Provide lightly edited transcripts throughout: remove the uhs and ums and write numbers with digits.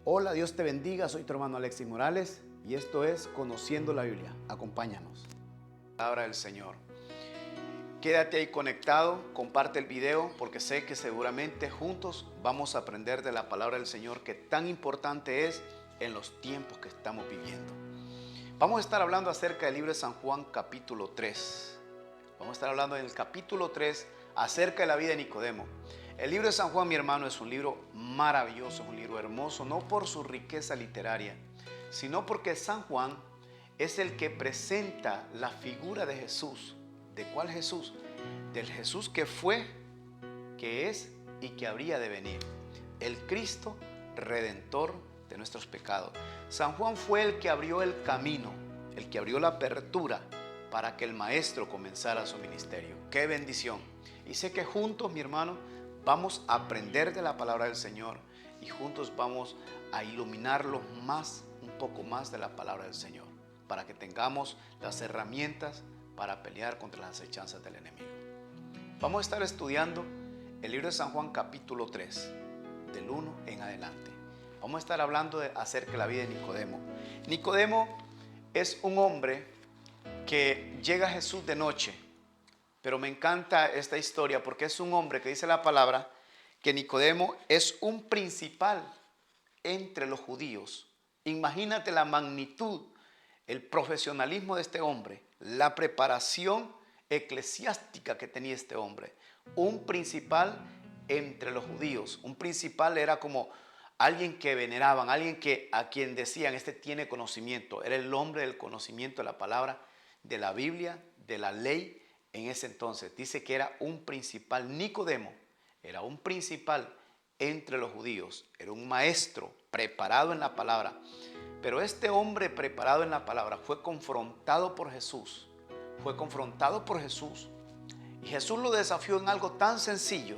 Hola, Dios te bendiga, soy tu hermano Alexis Morales y esto es Conociendo la Biblia. Acompáñanos. Palabra del Señor. Quédate ahí conectado, comparte el video porque sé que seguramente juntos vamos a aprender de la palabra del Señor que tan importante es en los tiempos que estamos viviendo. Vamos a estar hablando acerca del libro de San Juan capítulo 3. Vamos a estar hablando en el capítulo 3 acerca de la vida de Nicodemo. El libro de San Juan, mi hermano, es un libro maravilloso, es un libro hermoso, no por su riqueza literaria, sino porque San Juan es el que presenta la figura de Jesús. ¿De cuál Jesús? Del Jesús que fue, que es y que habría de venir. El Cristo redentor de nuestros pecados. San Juan fue el que abrió el camino, el que abrió la apertura para que el Maestro comenzara su ministerio. ¡Qué bendición! Y sé que juntos, mi hermano, vamos a aprender de la palabra del Señor y juntos vamos a iluminarlo más, un poco más de la palabra del Señor, para que tengamos las herramientas para pelear contra las acechanzas del enemigo. Vamos a estar estudiando el libro de San Juan capítulo 3, del 1 en adelante. Vamos a estar hablando acerca de la vida de Nicodemo. Nicodemo es un hombre que llega a Jesús de noche. Pero me encanta esta historia porque es un hombre que dice la palabra que Nicodemo es un principal entre los judíos. Imagínate la magnitud, el profesionalismo de este hombre, la preparación eclesiástica que tenía este hombre. Un principal entre los judíos. Un principal era como alguien que veneraban, alguien a quien decían, este tiene conocimiento. Era el hombre del conocimiento de la palabra, de la Biblia, de la ley. En ese entonces dice que era un principal. Nicodemo era un principal entre los judíos, era un maestro preparado en la palabra. Pero este hombre preparado en la palabra fue confrontado por Jesús. Y Jesús lo desafió en algo tan sencillo,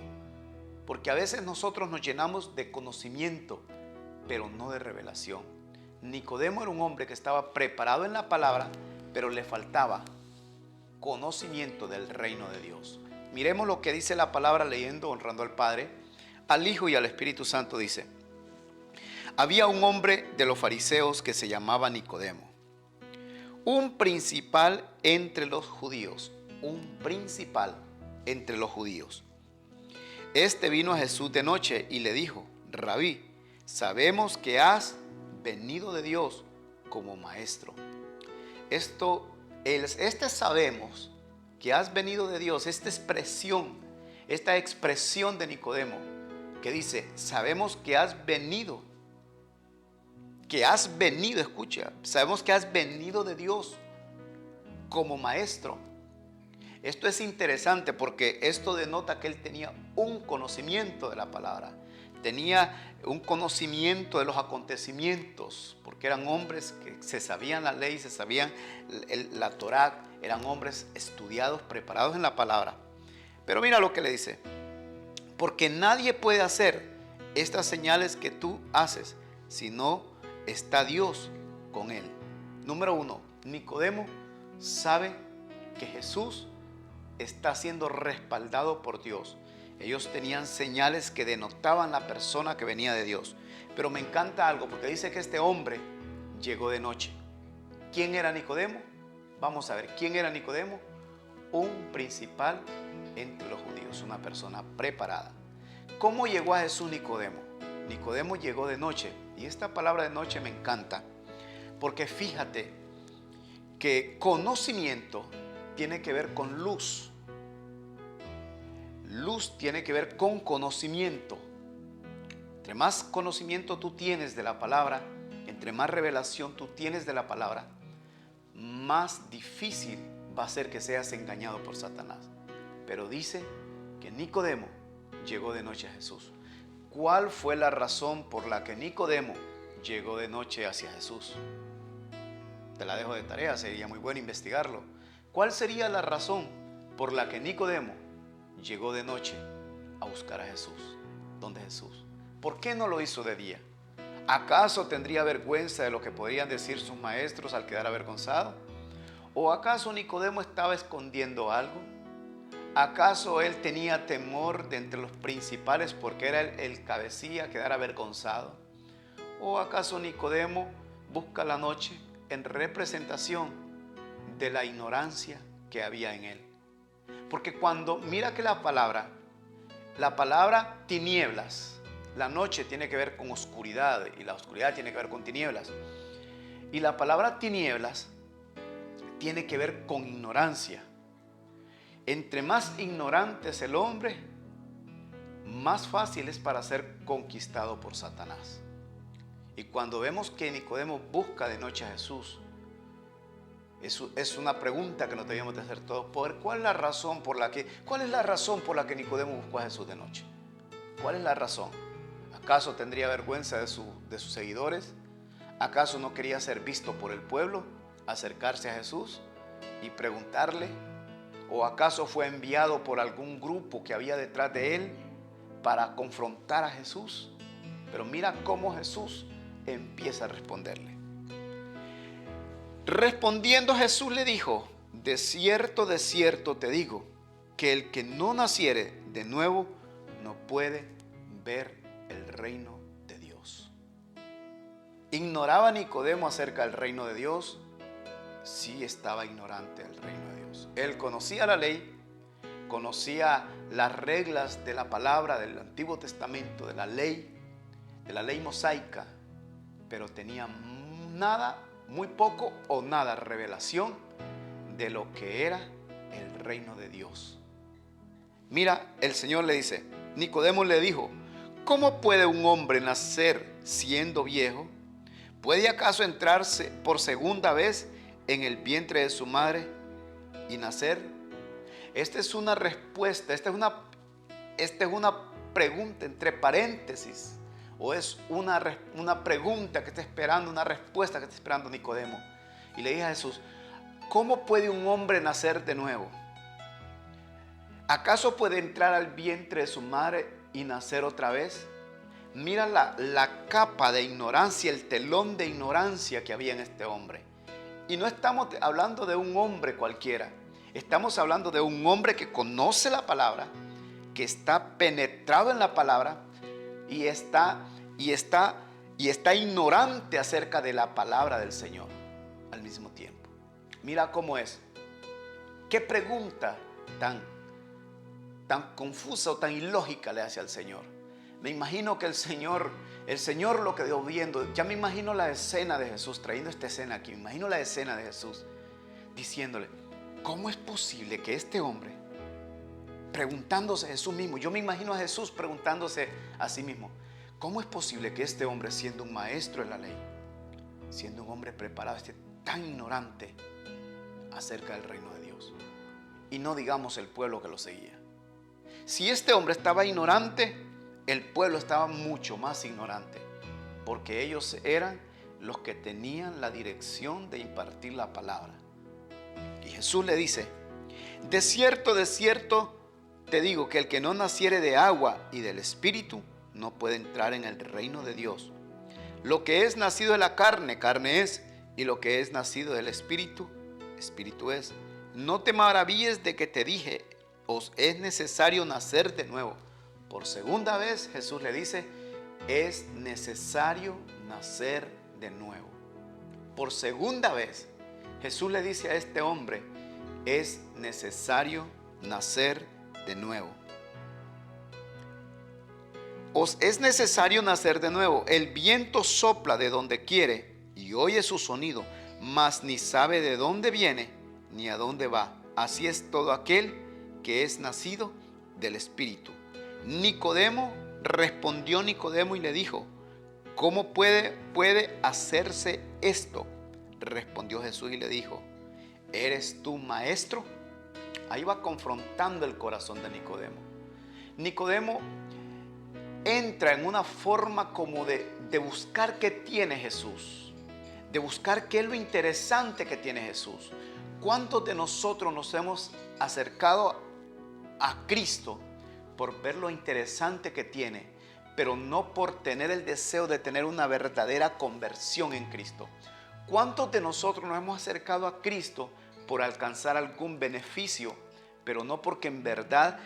porque a veces nosotros nos llenamos de conocimiento, pero no de revelación. Nicodemo era un hombre que estaba preparado en la palabra, pero le faltaba conocimiento del reino de Dios. Miremos lo que dice la palabra leyendo, honrando al Padre, al Hijo y al Espíritu Santo. Dice: había un hombre de los fariseos que se llamaba Nicodemo, un principal entre los judíos. Un principal entre los judíos. Este vino a Jesús de noche y le dijo: Rabí, sabemos que has venido de Dios como maestro. Este sabemos que has venido de Dios, esta expresión de Nicodemo, que dice, sabemos que has venido, escucha, sabemos que has venido de Dios como maestro. Esto es interesante porque esto denota que él tenía un conocimiento de la palabra, tenía un conocimiento de los acontecimientos, porque eran hombres que se sabían la ley, se sabían la Torá, eran hombres estudiados, preparados en la palabra. Pero mira lo que le dice: porque nadie puede hacer estas señales que tú haces si no está Dios con él. Número 1, Nicodemo sabe que Jesús está siendo respaldado por Dios. Ellos tenían señales que denotaban la persona que venía de Dios. Pero me encanta algo porque dice que este hombre llegó de noche. ¿Quién era Nicodemo? Vamos a ver, ¿quién era Nicodemo? Un principal entre los judíos, una persona preparada. ¿Cómo llegó a Jesús Nicodemo? Nicodemo llegó de noche. Y esta palabra de noche me encanta porque fíjate que conocimiento tiene que ver con luz. Luz tiene que ver con conocimiento. Entre más conocimiento tú tienes de la palabra, entre más revelación tú tienes de la palabra, más difícil va a ser que seas engañado por Satanás. Pero dice que Nicodemo llegó de noche a Jesús. ¿Cuál fue la razón por la que Nicodemo llegó de noche hacia Jesús? Te la dejo de tarea, sería muy bueno investigarlo. ¿Cuál sería la razón por la que Nicodemo llegó de noche a buscar a Jesús? ¿Dónde Jesús? ¿Por qué no lo hizo de día? ¿Acaso tendría vergüenza de lo que podrían decir sus maestros al quedar avergonzado? ¿O acaso Nicodemo estaba escondiendo algo? ¿Acaso él tenía temor de entre los principales porque era el cabecilla quedar avergonzado? ¿O acaso Nicodemo busca la noche en representación de la ignorancia que había en él? Porque cuando mira que la palabra tinieblas, la noche tiene que ver con oscuridad y la oscuridad tiene que ver con tinieblas. Y la palabra tinieblas tiene que ver con ignorancia. Entre más ignorante es el hombre, más fácil es para ser conquistado por Satanás. Y cuando vemos que Nicodemo busca de noche a Jesús, es una pregunta que nos debemos de hacer todos. ¿Cuál es la razón por la que Nicodemo buscó a Jesús de noche? ¿Cuál es la razón? ¿Acaso tendría vergüenza de sus seguidores? ¿Acaso no quería ser visto por el pueblo, acercarse a Jesús y preguntarle? ¿O acaso fue enviado por algún grupo que había detrás de él para confrontar a Jesús? Pero mira cómo Jesús empieza a responderle. Respondiendo Jesús le dijo: de cierto te digo, que el que no naciere de nuevo no puede ver el reino de Dios. ¿Ignoraba Nicodemo acerca del reino de Dios? Sí, estaba ignorante del reino de Dios. Él conocía la ley, conocía las reglas de la palabra del Antiguo Testamento, de la ley mosaica, pero tenía muy poco o nada revelación de lo que era el reino de Dios. Mira, el Señor le dice, Nicodemo le dijo: ¿cómo puede un hombre nacer siendo viejo? ¿Puede acaso entrarse por segunda vez en el vientre de su madre y nacer? Esta es una respuesta, esta es una pregunta entre paréntesis, o es una pregunta que está esperando, una respuesta que está esperando Nicodemo. Y le dije a Jesús: ¿cómo puede un hombre nacer de nuevo? ¿Acaso puede entrar al vientre de su madre y nacer otra vez? Mira la capa de ignorancia, el telón de ignorancia que había en este hombre. Y no estamos hablando de un hombre cualquiera. Estamos hablando de un hombre que conoce la palabra, que está penetrado en la palabra y está ignorante acerca de la palabra del Señor al mismo tiempo. Mira cómo es. ¿Qué pregunta tan confusa o tan ilógica le hace al Señor? Me imagino que el Señor lo quedó viendo. Ya me imagino la escena de Jesús, trayendo esta escena aquí. Me imagino la escena de Jesús diciéndole: ¿cómo es posible que este hombre, preguntándose a Jesús mismo, yo me imagino a Jesús preguntándose a sí mismo, ¿cómo es posible que este hombre, siendo un maestro de la ley, siendo un hombre preparado, esté tan ignorante acerca del reino de Dios? Y no digamos el pueblo que lo seguía. Si este hombre estaba ignorante, el pueblo estaba mucho más ignorante, porque ellos eran los que tenían la dirección de impartir la palabra. Y Jesús le dice: de cierto te digo, que el que no naciere de agua y del Espíritu no puede entrar en el reino de Dios. Lo que es nacido de la carne, carne es, y lo que es nacido del Espíritu, Espíritu es. No te maravilles de que te dije: os es necesario nacer de nuevo. Por segunda vez Jesús le dice: es necesario nacer de nuevo. Por segunda vez Jesús le dice a este hombre: es necesario nacer de nuevo. Os es necesario nacer de nuevo. El viento sopla de donde quiere y oye su sonido, mas ni sabe de dónde viene ni a dónde va. Así es todo aquel que es nacido del Espíritu. Respondió Nicodemo y le dijo: ¿cómo puede hacerse esto? Respondió Jesús y le dijo: ¿eres tú maestro? Ahí va confrontando el corazón de Nicodemo. Nicodemo entra en una forma como de buscar qué tiene Jesús, de buscar qué es lo interesante que tiene Jesús. ¿Cuántos de nosotros nos hemos acercado a Cristo por ver lo interesante que tiene, pero no por tener el deseo de tener una verdadera conversión en Cristo? ¿Cuántos de nosotros nos hemos acercado a Cristo por alcanzar algún beneficio, pero no porque en verdad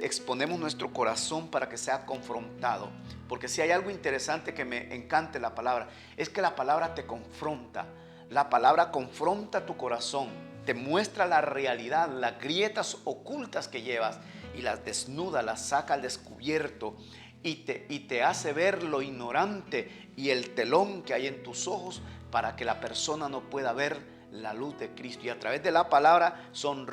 exponemos nuestro corazón para que sea confrontado. Porque si hay algo interesante que me encanta en la palabra, es que la palabra te confronta. La palabra confronta tu corazón, te muestra la realidad, las grietas ocultas que llevas y las desnuda, las saca al descubierto y te hace ver lo ignorante y el telón que hay en tus ojos para que la persona no pueda ver la luz de Cristo. Y a través de la palabra son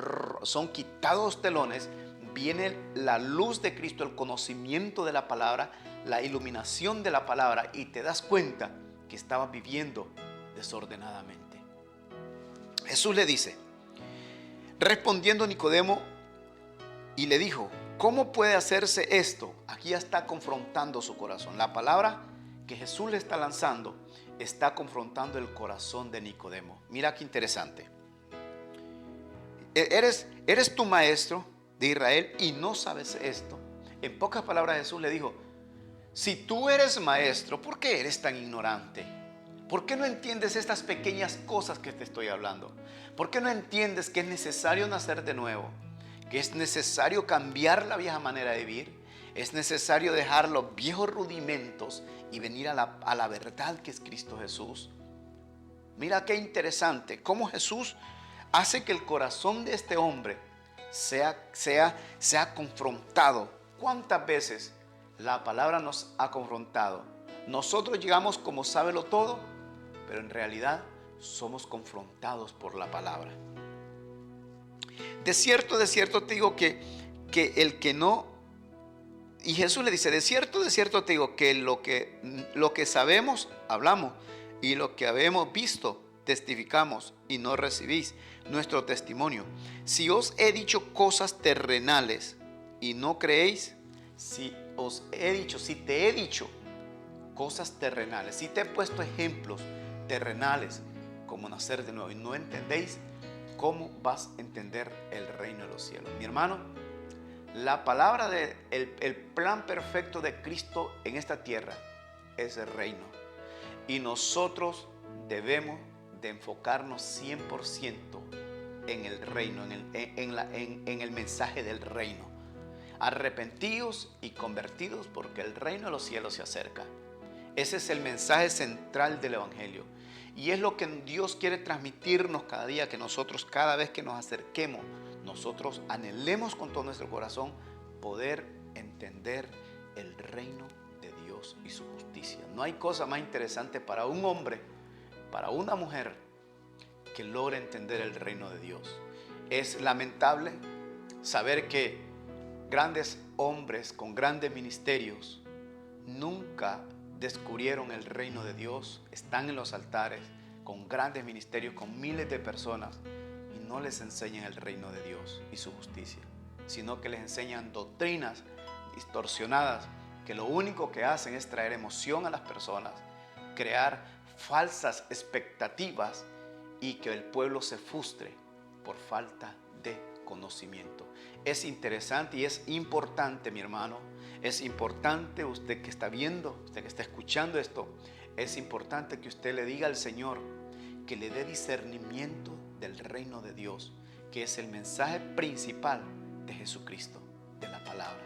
quitados telones, viene la luz de Cristo, el conocimiento de la palabra, la iluminación de la palabra, y te das cuenta que estabas viviendo desordenadamente. Jesús le dice, respondiendo Nicodemo, y le dijo, ¿cómo puede hacerse esto? Aquí ya está confrontando su corazón. La palabra que Jesús le está lanzando está confrontando el corazón de Nicodemo. Mira qué interesante. Eres tu maestro de Israel y no sabes esto. En pocas palabras, Jesús le dijo, si tú eres maestro, ¿por qué eres tan ignorante? ¿Por qué no entiendes estas pequeñas cosas que te estoy hablando? ¿Por qué no entiendes que es necesario nacer de nuevo? Que es necesario cambiar la vieja manera de vivir. Es necesario dejar los viejos rudimentos y venir a la verdad que es Cristo Jesús. Mira qué interesante cómo Jesús hace que el corazón de este hombre sea confrontado. ¿Cuántas veces la palabra nos ha confrontado? Nosotros llegamos como sábelo todo, pero en realidad somos confrontados por la palabra. De cierto te digo que el que no, y Jesús le dice, de cierto te digo que lo que sabemos, hablamos, y lo que habemos visto, testificamos, y no recibís nuestro testimonio. Si os he dicho cosas terrenales y no creéis, si te he dicho cosas terrenales, si te he puesto ejemplos terrenales como nacer de nuevo y no entendéis, ¿cómo vas a entender el reino de los cielos? Mi hermano, la palabra el plan perfecto de Cristo en esta tierra es el reino. Y nosotros debemos de enfocarnos 100% en el reino, en el mensaje del reino. Arrepentidos y convertidos porque el reino de los cielos se acerca. Ese es el mensaje central del evangelio. Y es lo que Dios quiere transmitirnos cada día, que nosotros cada vez que nos acerquemos, nosotros anhelemos con todo nuestro corazón poder entender el reino de Dios y su justicia. No hay cosa más interesante para un hombre, para una mujer, que logre entender el reino de Dios. Es lamentable saber que grandes hombres con grandes ministerios nunca descubrieron el reino de Dios, están en los altares con grandes ministerios, con miles de personas, y no les enseñan el reino de Dios y su justicia, sino que les enseñan doctrinas distorsionadas que lo único que hacen es traer emoción a las personas, crear falsas expectativas y que el pueblo se frustre por falta de conocimiento. Es interesante y es importante, mi hermano, es importante, usted que está viendo, usted que está escuchando esto, es importante que usted le diga al Señor que le dé discernimiento del reino de Dios, que es el mensaje principal de Jesucristo, de la palabra,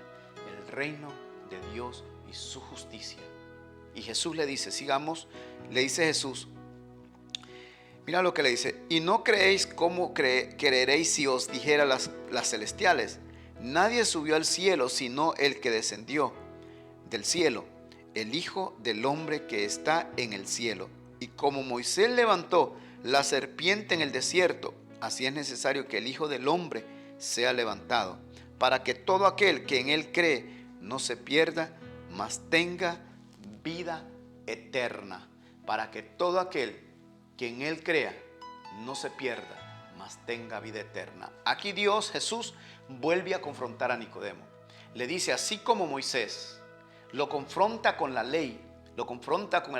el reino de Dios y su justicia. Y Jesús le dice, sigamos, le dice Jesús, mira lo que le dice, y no creéis cómo creeréis si os dijera las celestiales. Nadie subió al cielo sino el que descendió del cielo, el Hijo del Hombre que está en el cielo. Y como Moisés levantó la serpiente en el desierto, así es necesario que el Hijo del Hombre sea levantado, para que todo aquel que en él cree no se pierda, mas tenga vida eterna. Para que todo aquel que en él crea no se pierda, mas tenga vida eterna. Aquí Dios, Jesús, vuelve a confrontar a Nicodemo. Le dice, así como Moisés lo confronta con la ley, lo confronta con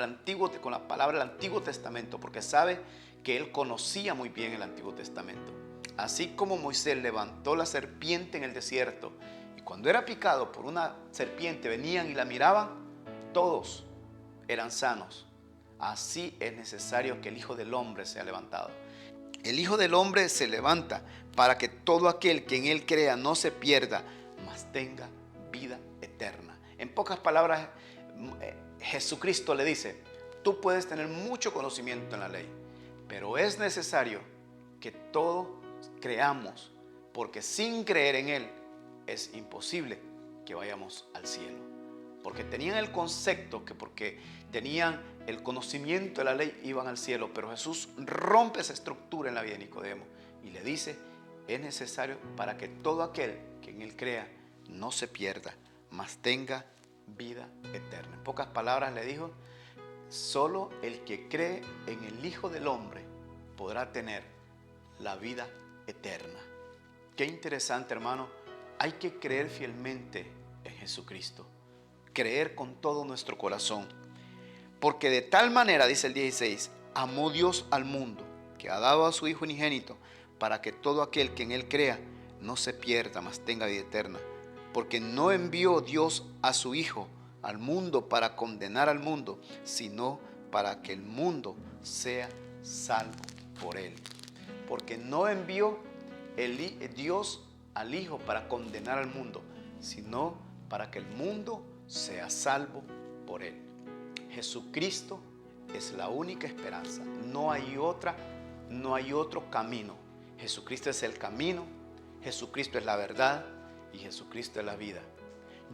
con la palabra del Antiguo Testamento, porque sabe que él conocía muy bien el Antiguo Testamento. Así como Moisés levantó la serpiente en el desierto, y cuando era picado por una serpiente venían y la miraban, todos eran sanos. Así es necesario que el Hijo del Hombre sea levantado. El Hijo del Hombre se levanta para que todo aquel que en él crea no se pierda, mas tenga vida eterna. En pocas palabras, Jesucristo le dice, tú puedes tener mucho conocimiento en la ley, pero es necesario que todos creamos, porque sin creer en él es imposible que vayamos al cielo. Porque tenían el concepto que porque tenían el conocimiento de la ley iban al cielo, pero Jesús rompe esa estructura en la vida de Nicodemo y le dice, es necesario para que todo aquel que en él crea no se pierda, mas tenga vida eterna. En pocas palabras le dijo, solo el que cree en el Hijo del Hombre podrá tener la vida eterna. Qué interesante, hermano. Hay que creer fielmente en Jesucristo. Creer con todo nuestro corazón. Porque de tal manera, dice el 16, amó Dios al mundo, que ha dado a su Hijo unigénito, para que todo aquel que en él crea no se pierda, mas tenga vida eterna. Porque no envió Dios a su Hijo al mundo para condenar al mundo, sino para que el mundo sea salvo por él. Porque no envió Dios al Hijo para condenar al mundo, sino para que el mundo sea salvo por él. Jesucristo es la única esperanza. No hay otra, no hay otro camino. Jesucristo es el camino, Jesucristo es la verdad y Jesucristo es la vida.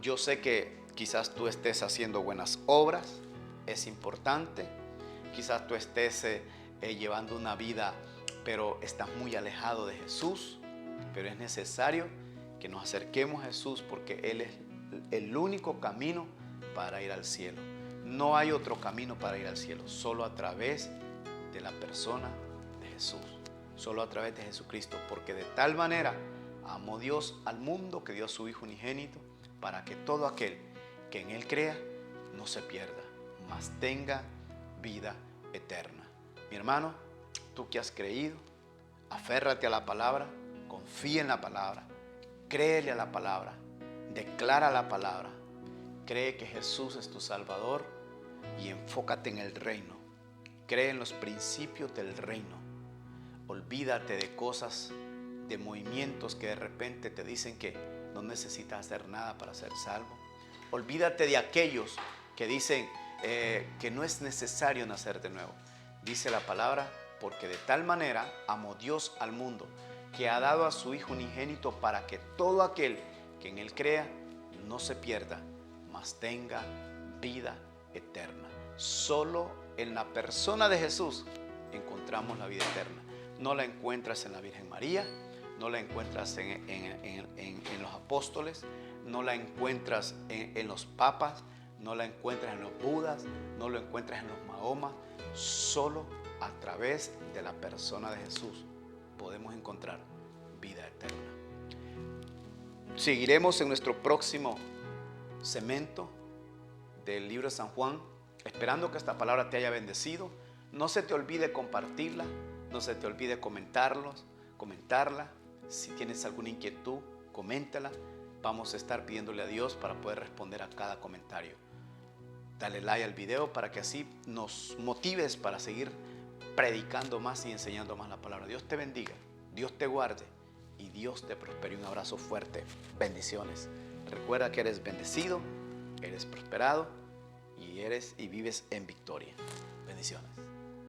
Yo sé que quizás tú estés haciendo buenas obras, es importante. Quizás tú estés llevando una vida, pero estás muy alejado de Jesús. Pero es necesario que nos acerquemos a Jesús porque Él es el único camino para ir al cielo. No hay otro camino para ir al cielo, solo a través de la persona de Jesús, solo a través de Jesucristo, porque de tal manera amó Dios al mundo que dio a su Hijo unigénito para que todo aquel que en Él crea no se pierda, mas tenga vida eterna. Mi hermano, tú que has creído, aférrate a la palabra, confía en la palabra, créele a la palabra, declara la palabra, cree que Jesús es tu Salvador y enfócate en el reino. Cree en los principios del reino. Olvídate de cosas, de movimientos que de repente te dicen que no necesitas hacer nada para ser salvo. Olvídate de aquellos que dicen que no es necesario nacer de nuevo. Dice la palabra, porque de tal manera amó Dios al mundo, que ha dado a su Hijo unigénito para que todo aquel que en Él crea no se pierda, mas tenga vida eterna. Solo en la persona de Jesús encontramos la vida eterna. No la encuentras en la Virgen María, no la encuentras en los apóstoles, no la encuentras en los papas, no la encuentras en los budas, no lo encuentras en los Mahoma. Solo a través de la persona de Jesús podemos encontrar vida eterna. Seguiremos en nuestro próximo segmento del libro de San Juan, esperando que esta palabra te haya bendecido. No se te olvide compartirla, no se te olvide comentarla. Si tienes alguna inquietud, coméntala. Vamos a estar pidiéndole a Dios para poder responder a cada comentario. Dale like al video para que así nos motives para seguir predicando más y enseñando más la palabra. Dios te bendiga, Dios te guarde y Dios te prospere. Un abrazo fuerte. Bendiciones. Recuerda que eres bendecido, eres prosperado y vives en victoria. Bendiciones.